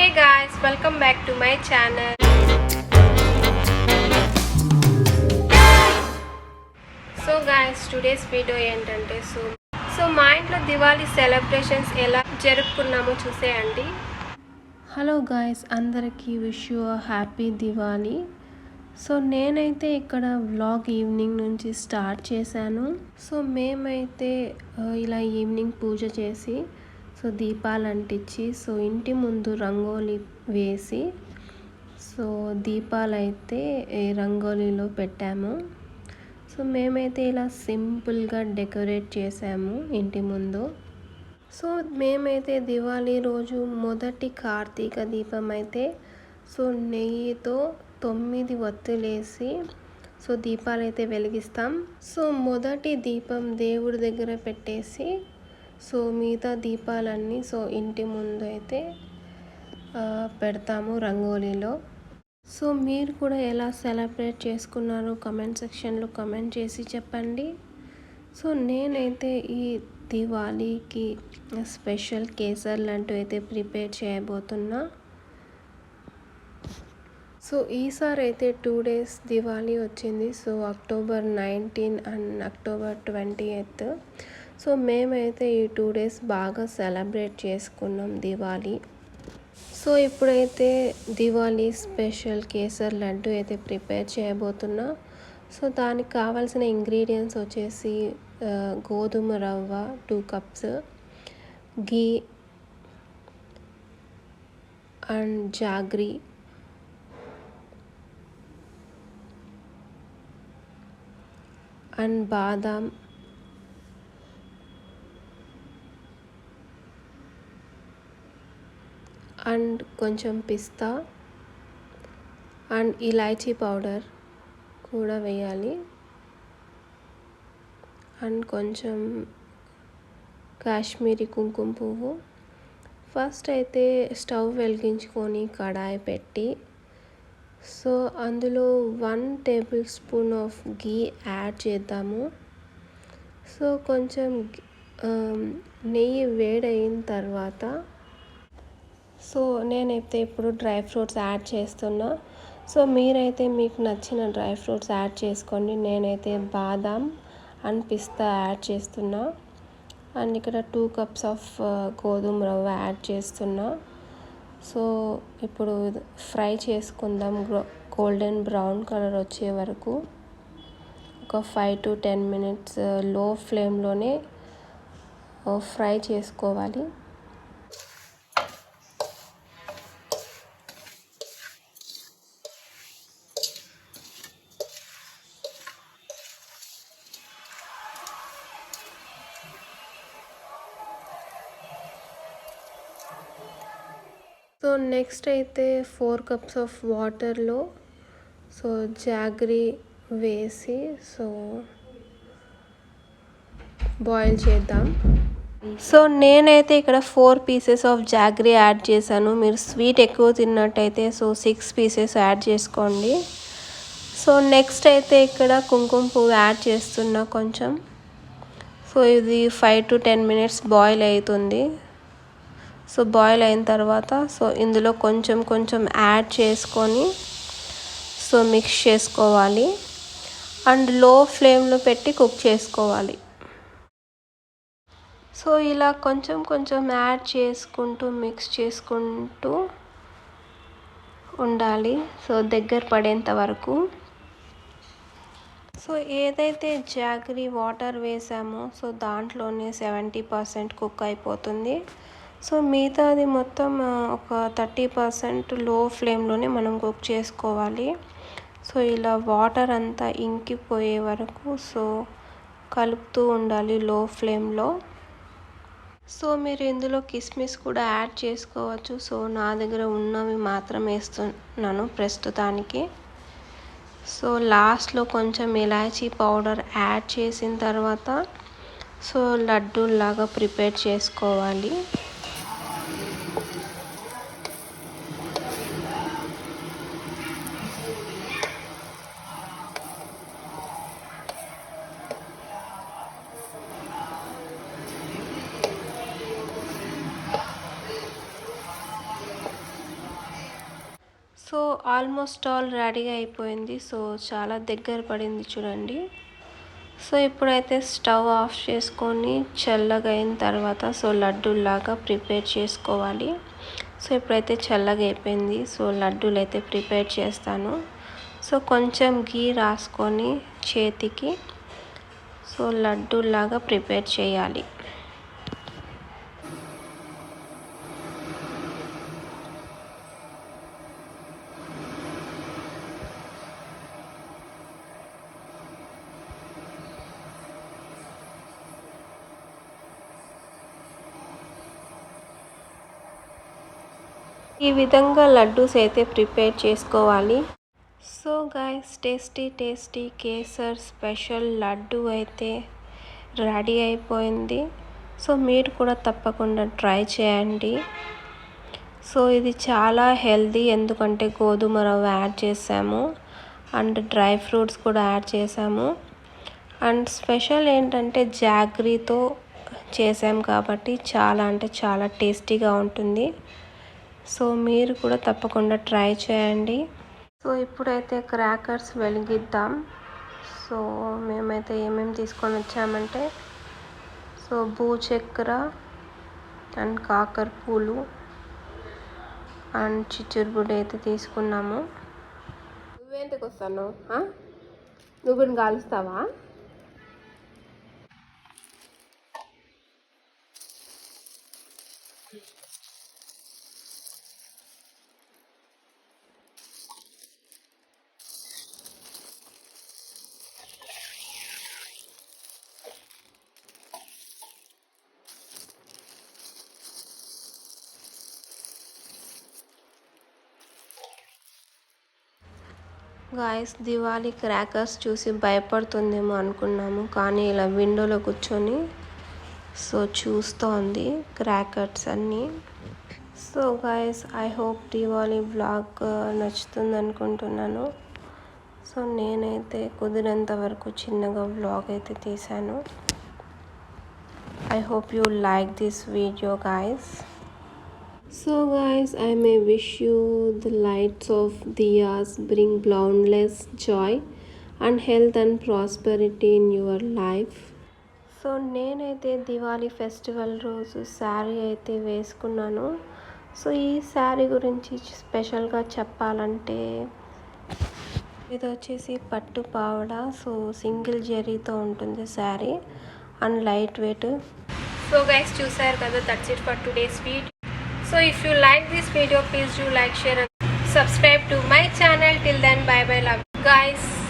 Hey guys, welcome back to my channel. So guys, today's video ఏంటంటే so మా ఇంట్లో Diwali celebrations ఎలా జరుపుకున్నామో చూసేయండి. హలో గాయస్, అందరికీ wish you happy Diwali. So నేనైతే ఇక్కడ వ్లాగ్ ఈవినింగ్ నుంచి స్టార్ట్ చేశాను. సో మేమైతే ఇలా ఈవినింగ్ పూజ చేసి సో దీపాలు అంటించి సో ఇంటి ముందు రంగోలీ వేసి సో దీపాలు అయితే రంగోలీలో పెట్టాము. సో మేమైతే ఇలా సింపుల్గా డెకరేట్ చేసాము ఇంటి ముందు. సో మేమైతే దివాళీ రోజు మొదటి కార్తీక దీపం అయితే సో నెయ్యితో 9 వత్తులేసి సో దీపాలు అయితే వెలిగిస్తాం. సో మొదటి దీపం దేవుడి దగ్గర పెట్టేసి సో మిగతా దీపాలన్నీ సో ఇంటి ముందు అయితే పెడతాము రంగోలీలో. సో మీరు కూడా ఎలా సెలబ్రేట్ చేసుకున్నారో కమెంట్ సెక్షన్లో కమెంట్ చేసి చెప్పండి. సో నేనైతే ఈ దివాళీకి స్పెషల్ కేసర్ లాంటివి అయితే ప్రిపేర్ చేయబోతున్నా. సో ఈసారి అయితే 2 days దివాళీ వచ్చింది. So October 19 and October 20th. So మేమైతే ఈ 2 days బాగా సెలబ్రేట్ చేసుకున్నాం దివాళీ. సో ఇప్పుడైతే దివాళీ స్పెషల్ కేసర్ లడ్డు అయితే ప్రిపేర్ చేయబోతున్నా. సో దానికి కావాల్సిన ఇంగ్రీడియంట్స్ వచ్చేసి గోధుమ రవ్వ 2 cups, ghee and jaggery and badam and కొంచెం పిస్తా అండ్ ఇలాచీ పౌడర్ కూడా వేయాలి అండ్ కొంచెం కాశ్మీరీ కుంకుమ పువ్వు. ఫస్ట్ అయితే స్టవ్ వెలిగించుకొని కడాయి పెట్టి సో అందులో 1 tablespoon ఆఫ్ ఘీ యాడ్ చేద్దాము. సో కొంచెం నెయ్యి వేడైన తర్వాత సో నేనైతే ఇప్పుడు డ్రై ఫ్రూట్స్ యాడ్ చేస్తున్నా. సో మీరైతే మీకు నచ్చిన డ్రై ఫ్రూట్స్ యాడ్ చేసుకోండి. నేనైతే బాదాం అండ్ పిస్తా యాడ్ చేస్తున్నా అండ్ ఇక్కడ 2 cups ఆఫ్ గోధుమ రవ్వ యాడ్ చేస్తున్నా. సో ఇప్పుడు ఫ్రై చేసుకుందాం గోల్డెన్ బ్రౌన్ కలర్ వచ్చే వరకు. ఒక 5 to 10 minutes లో ఫ్లేమ్లోనే ఫ్రై చేసుకోవాలి. సో నెక్స్ట్ అయితే 4 cups ఆఫ్ వాటర్లో సో జాగ్రీ వేసి సో బాయిల్ చేద్దాం. సో నేనైతే ఇక్కడ 4 pieces ఆఫ్ జాగ్రీ యాడ్ చేశాను. మీరు స్వీట్ ఎక్కువ తిన్నట్టయితే సో 6 pieces యాడ్ చేసుకోండి. సో నెక్స్ట్ అయితే ఇక్కడ కుంకుమ పువ్వు యాడ్ చేస్తున్నా కొంచెం. సో ఇది 5 to 10 minutes బాయిల్ అవుతుంది. సో బాయిల్ అయిన తర్వాత సో ఇందులో కొంచెం యాడ్ చేసుకొని సో మిక్స్ చేసుకోవాలి అండ్ లో ఫ్లేమ్లో పెట్టి కుక్ చేసుకోవాలి. సో ఇలా కొంచెం యాడ్ చేసుకుంటూ మిక్స్ చేసుకుంటూ ఉండాలి సో దగ్గర పడేంత వరకు. సో ఏదైతే జాగ్రీ వాటర్ వేసామో సో దాంట్లోనే 70% కుక్ అయిపోతుంది. సో మిగతాది మొత్తం ఒక 30% లో ఫ్లేమ్లోనే మనం కుక్ చేసుకోవాలి. సో ఇలా వాటర్ అంతా ఇంకిపోయే వరకు సో కలుపుతూ ఉండాలి లో ఫ్లేమ్లో. సో మీరు ఇందులో కిస్మిస్ కూడా యాడ్ చేసుకోవచ్చు. సో నా దగ్గర ఉన్నవి మాత్రం వేస్తున్నాను ప్రస్తుతానికి. సో లాస్ట్లో కొంచెం ఇలాచీ పౌడర్ యాడ్ చేసిన తర్వాత సో లడ్డూలాగా ప్రిపేర్ చేసుకోవాలి. సో ఆల్మోస్ట్ ఆల్ రెడీ అయిపోయింది. సో చాలా దగ్గర పడింది చూడండి. సో ఇప్పుడైతే స్టవ్ ఆఫ్ చేసుకొని చల్లగా అయిన తర్వాత సో లడ్డూలాగా ప్రిపేర్ చేసుకోవాలి. సో ఇప్పుడైతే చల్లగా అయిపోయింది. సో లడ్డూలు అయితే ప్రిపేర్ చేస్తాను. సో కొంచెం గీ రాసుకొని చేతికి సో లడ్డూలాగా ప్రిపేర్ చేయాలి. ఈ విధంగా లడ్డూస్ అయితే ప్రిపేర్ చేసుకోవాలి. So guys tasty kesar special laddu అయితే రెడీ అయిపోయింది. సో మీరు కూడా తప్పకుండా ట్రై చేయండి. సో ఇది చాలా హెల్దీ, ఎందుకంటే గోధుమ రవ్వ యాడ్ చేసాము అండ్ డ్రై ఫ్రూట్స్ కూడా యాడ్ చేసాము. అండ్ స్పెషల్ ఏంటంటే జాగ్రీతో చేసాం కాబట్టి చాలా అంటే చాలా టేస్టీగా ఉంటుంది. సో మీరు కూడా తప్పకుండా ట్రై చేయండి. సో ఇప్పుడైతే క్రాకర్స్ వెలిగిద్దాం. సో మేమైతే ఏమేమి తీసుకొని వచ్చామంటే సో భూచక్కెర అండ్ కాకర పూలు అండ్ చిచ్చురుబుడ్డి అయితే తీసుకున్నాము. నువ్వేంటికి వస్తాను? నువ్వు కూడా కాలుస్తావా? గాయస్ దివాళీ క్రాకర్స్ చూసి భయపడుతుందేమో అనుకున్నాము, కానీ ఇలా విండోలో కూర్చొని సో చూస్తోంది క్రాకర్స్ అన్నీ. So guys I hope Diwali blog నచ్చుతుంది అనుకుంటున్నాను. సో నేనైతే కుదిరేంత వరకు చిన్నగా బ్లాగ్ అయితే తీశాను. I hope you like this video guys. So guys, I may wish you the lights of diyas bring boundless joy and health and prosperity in your life. So నేనైతే Diwali festival రోజు శారీ అయితే వేసుకున్నాను. So ఈ శారీ గురించి స్పెషల్గా చెప్పాలంటే ఇది వచ్చేసి పట్టు పావడ. సో సింగిల్ జరీతో ఉంటుంది sari and light weight. So guys చూసారు కదా, that's it for today's video. So if you like this video please do like, share, subscribe to my channel. Till then, bye bye, love you guys.